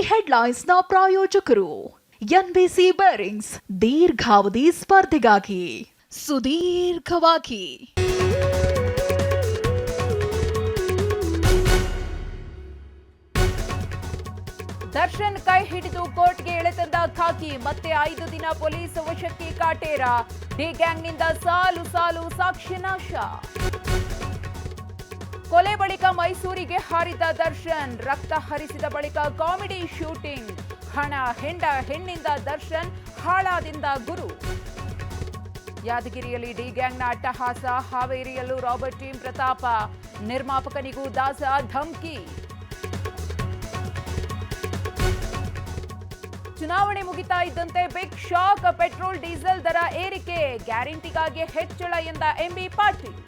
ಹೆಡ್ಲೈನ್ಸ್ನ ಪ್ರಾಯೋಜಕರು NBC bearings ದೀರ್ಘಾವಧಿ ಸ್ಪರ್ಧೆಗಾಗಿ ಸುದೀರ್ಘವಾಗಿ. ದರ್ಶನ್ ಕೈ ಹಿಡಿದು ಕೋರ್ಟ್ಗೆ ಎಳೆತಂದ ಖಾಕಿ, ಮತ್ತೆ 5 ದಿನ ಪೊಲೀಸ್ ವಶಕ್ಕೆ ಕಾಟೇರ. ಡಿ ಗ್ಯಾಂಗ್ನಿಂದ ಸಾಲು ಸಾಲು ಸಾಕ್ಷ್ಯ ನಾಶ. ಕೊಲೆ ಬಳಿಕ ಮೈಸೂರಿಗೆ ಹಾರಿದ ದರ್ಶನ್, ರಕ್ತ ಹರಿಸಿದ ಬಳಿಕ ಕಾಮಿಡಿ ಶೂಟಿಂಗ್. ಹಣ ಹೆಣ್ಣಿಂದ ದರ್ಶನ್, ಹಾಳಾದಿಂದ ಗುರು. ಯಾದಗಿರಿಯಲ್ಲಿ ಡಿ ಗ್ಯಾಂಗ್ನ ಅಟ್ಟಹಾಸ, ಹಾವೇರಿಯಲ್ಲೂ ರಾಬರ್ಟ್ ಟೀಮ್ ಪ್ರತಾಪ, ನಿರ್ಮಾಪಕನಿಗೂ ದಾಸ ಧಮ್ಕಿ. ಚುನಾವಣೆ ಮುಗಿತಾ ಇದ್ದಂತೆ ಬಿಗ್ ಶಾಕ್, ಪೆಟ್ರೋಲ್ ಡೀಸೆಲ್ ದರ ಏರಿಕೆ, ಗ್ಯಾರಂಟಿಗಾಗಿ ಹೆಚ್ಚಳ ಎಂದ ಎಂಬಿ ಪಾಟೀಲ್.